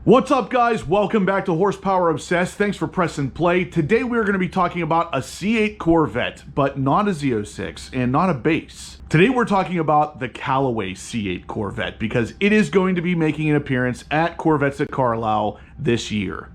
What's up, guys? Welcome back to Horsepower Obsessed. Thanks for pressing play. Today we're going to be talking about a C8 Corvette, but not a Z06 and not a base. Today we're talking about the Callaway C8 Corvette because it is going to be making an appearance at Corvettes at Carlisle this year.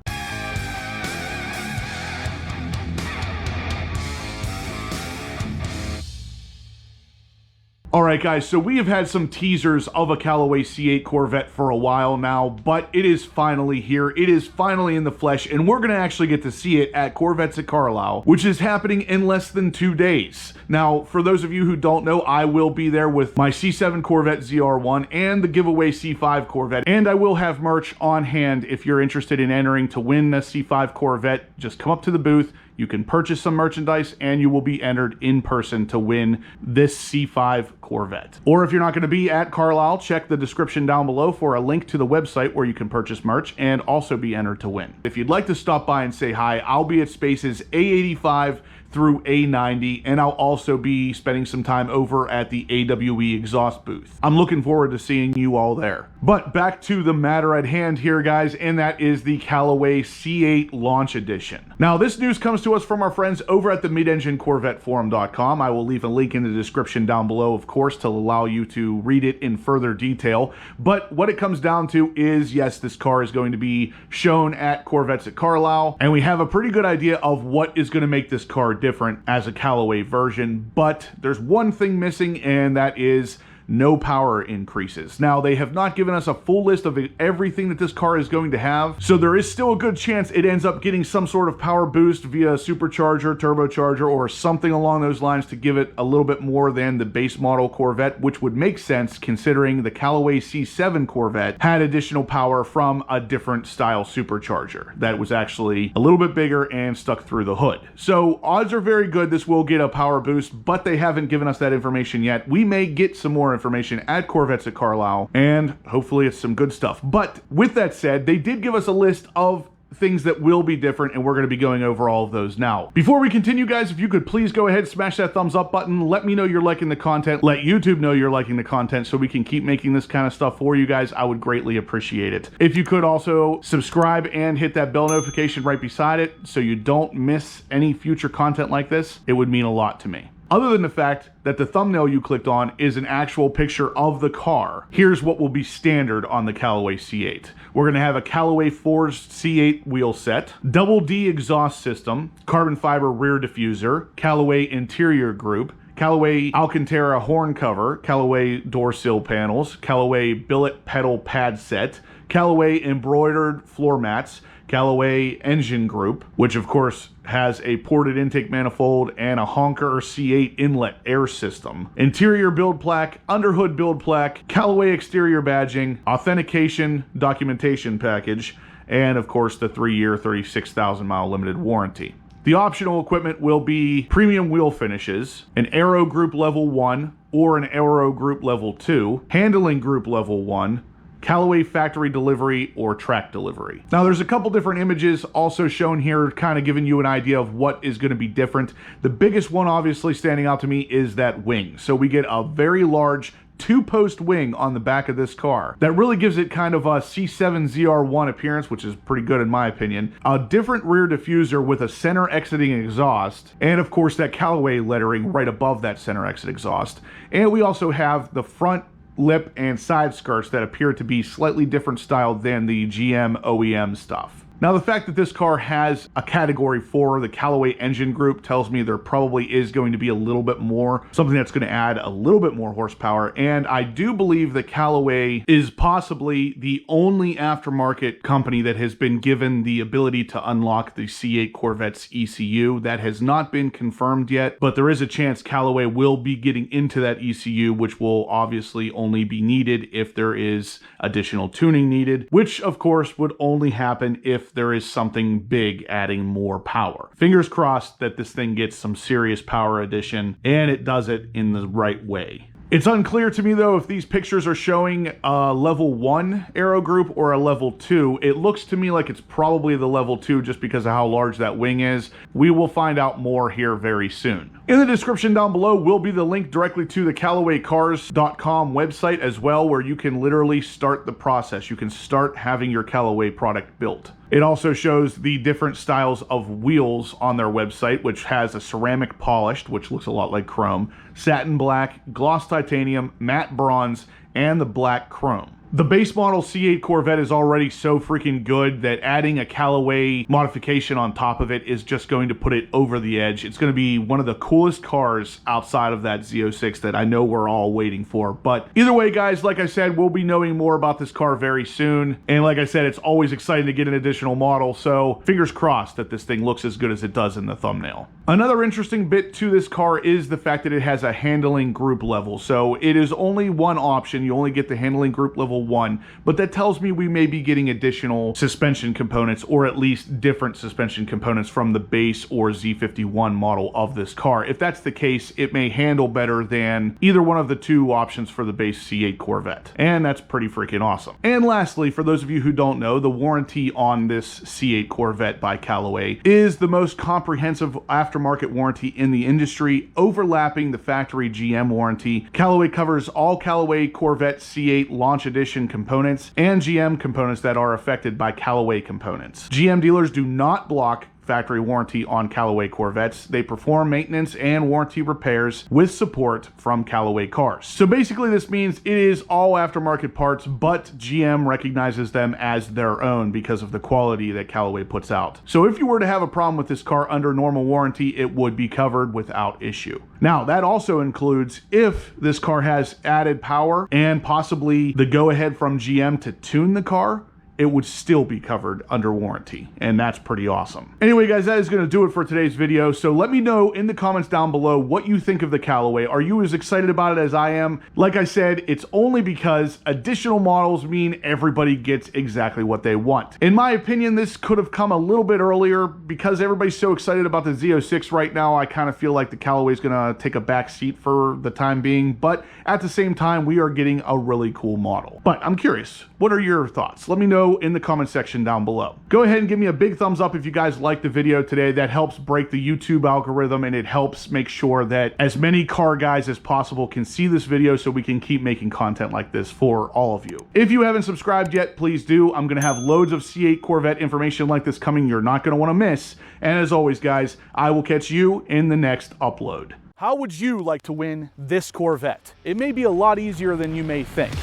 Alright guys, so we have had some teasers of a Callaway C8 Corvette for a while now, but it is finally here. It is finally in the flesh, and we're going to actually get to see it at Corvettes at Carlisle, which is happening in less than 2 days. Now, for those of you who don't know, I will be there with my C7 Corvette ZR1 and the giveaway C5 Corvette, and I will have merch on hand if you're interested in entering to win a C5 Corvette. Just come up to the booth. You can purchase some merchandise and you will be entered in person to win this C5 Corvette. Or if you're not going to be at Carlisle, check the description down below for a link to the website where you can purchase merch and also be entered to win. If you'd like to stop by and say hi, I'll be at spaces A85 through A90, and I'll also be spending some time over at the AWE exhaust booth. I'm looking forward to seeing you all there. But back to the matter at hand here, guys, and that is the Callaway C8 Launch Edition. Now, this news comes to us from our friends over at the MidEngineCorvetteForum.com. I will leave a link in the description down below, of course, to allow you to read it in further detail. But what it comes down to is, yes, this car is going to be shown at Corvettes at Carlisle, and we have a pretty good idea of what is going to make this car different as a Callaway version, but there's one thing missing, and that is no power increases. Now, they have not given us a full list of everything that this car is going to have, so there is still a good chance it ends up getting some sort of power boost via supercharger, turbocharger, or something along those lines to give it a little bit more than the base model Corvette, which would make sense considering the Callaway C7 Corvette had additional power from a different style supercharger that was actually a little bit bigger and stuck through the hood. So odds are very good this will get a power boost, but they haven't given us that information yet. We may get some more information at Corvettes at Carlisle, and hopefully it's some good stuff. But with that said, they did give us a list of things that will be different, and we're going to be going over all of those now. Before we continue, guys, if you could please go ahead, smash that thumbs up button, let me know you're liking the content, let YouTube know you're liking the content so we can keep making this kind of stuff for you guys. I would greatly appreciate it. If you could also subscribe and hit that bell notification right beside it so you don't miss any future content like this, it would mean a lot to me. Other than the fact that the thumbnail you clicked on is an actual picture of the car, here's what will be standard on the Callaway C8. We're going to have a Callaway forged C8 wheel set, double D exhaust system, carbon fiber rear diffuser, Callaway interior group, Callaway Alcantara horn cover, Callaway door sill panels, Callaway billet pedal pad set, Callaway embroidered floor mats, Callaway engine group, which of course has a ported intake manifold and a honker C8 inlet air system, interior build plaque, underhood build plaque, Callaway exterior badging, authentication documentation package, and of course the 3-year 36,000 mile limited warranty. The optional equipment will be premium wheel finishes, an aero group level 1 or an aero group level 2, handling group level 1, Callaway factory delivery or track delivery. Now, there's a couple different images also shown here, kind of giving you an idea of what is going to be different. The biggest one obviously standing out to me is that wing. So we get a very large 2-post wing on the back of this car that really gives it kind of a C7 ZR1 appearance, which is pretty good in my opinion. A different rear diffuser with a center exiting exhaust, and of course that Callaway lettering right above that center exit exhaust. And we also have the front lip and side skirts that appear to be slightly different style than the GM OEM stuff. Now, the fact that this car has a category 4, the Callaway engine group, tells me there probably is going to be a little bit more, something that's going to add a little bit more horsepower. And I do believe that Callaway is possibly the only aftermarket company that has been given the ability to unlock the C8 Corvette's ECU. That has not been confirmed yet, but there is a chance Callaway will be getting into that ECU, which will obviously only be needed if there is additional tuning needed, which of course would only happen if there is something big adding more power. Fingers crossed that this thing gets some serious power addition and it does it in the right way. It's unclear to me though if these pictures are showing a level 1 aero group or a level 2. It looks to me like it's probably the level 2 just because of how large that wing is. We will find out more here very soon. In the description down below will be the link directly to the CallawayCars.com website as well, where you can literally start the process. You can start having your Callaway product built. It also shows the different styles of wheels on their website, which has a ceramic polished, which looks a lot like chrome, satin black, gloss titanium, matte bronze, and the black chrome. The base model C8 Corvette is already so freaking good that adding a Callaway modification on top of it is just going to put it over the edge. It's going to be one of the coolest cars outside of that Z06 that I know we're all waiting for. But either way, guys, like I said, we'll be knowing more about this car very soon. And like I said, it's always exciting to get an additional model. So fingers crossed that this thing looks as good as it does in the thumbnail. Another interesting bit to this car is the fact that it has a handling group level. So it is only one option. You only get the handling group level 1, but that tells me we may be getting additional suspension components, or at least different suspension components from the base or Z51 model of this car. If that's the case, it may handle better than either one of the two options for the base C8 Corvette, and that's pretty freaking awesome. And lastly, for those of you who don't know, the warranty on this C8 Corvette by Callaway is the most comprehensive aftermarket warranty in the industry, overlapping the factory GM warranty. Callaway covers all Callaway Corvette C8 Launch Edition components and GM components that are affected by Callaway components. GM dealers do not block factory warranty on Callaway Corvettes. They perform maintenance and warranty repairs with support from Callaway cars. So basically this means it is all aftermarket parts, but GM recognizes them as their own because of the quality that Callaway puts out. So if you were to have a problem with this car under normal warranty, it would be covered without issue. Now, that also includes if this car has added power and possibly the go-ahead from GM to tune the car, it would still be covered under warranty, and that's pretty awesome. Anyway, guys, that is going to do it for today's video. So let me know in the comments down below what you think of the Callaway. Are you as excited about it as I am? Like I said, it's only because additional models mean everybody gets exactly what they want. In my opinion, this could have come a little bit earlier. Because everybody's so excited about the Z06 right now, I kind of feel like the Callaway is going to take a back seat for the time being, but at the same time, we are getting a really cool model. But I'm curious, what are your thoughts? Let me know in the comment section down below. Go ahead and give me a big thumbs up if you guys liked the video today. That helps break the YouTube algorithm, and it helps make sure that as many car guys as possible can see this video so we can keep making content like this for all of you. If you haven't subscribed yet, please do. I'm going to have loads of C8 Corvette information like this coming you're not going to want to miss. And as always, guys, I will catch you in the next upload. How would you like to win this Corvette? It may be a lot easier than you may think.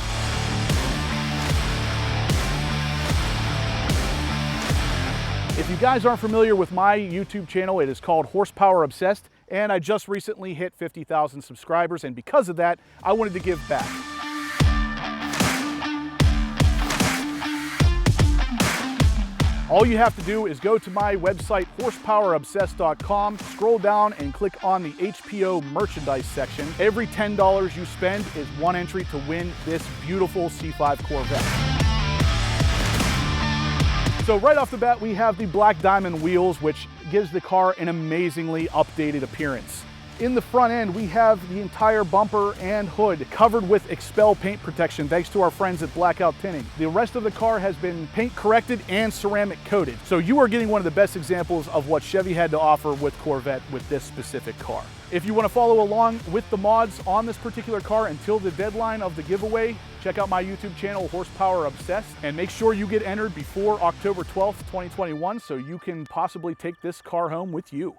If you guys aren't familiar with my YouTube channel, it is called Horsepower Obsessed, and I just recently hit 50,000 subscribers, and because of that, I wanted to give back. All you have to do is go to my website, horsepowerobsessed.com, scroll down and click on the HPO merchandise section. Every $10 you spend is one entry to win this beautiful C5 Corvette. So right off the bat, we have the black diamond wheels, which gives the car an amazingly updated appearance. In the front end, we have the entire bumper and hood covered with XPEL paint protection, thanks to our friends at Blackout Tinting. The rest of the car has been paint corrected and ceramic coated. So you are getting one of the best examples of what Chevy had to offer with Corvette with this specific car. If you want to follow along with the mods on this particular car until the deadline of the giveaway, check out my YouTube channel, Horsepower Obsessed, and make sure you get entered before October 12th, 2021, so you can possibly take this car home with you.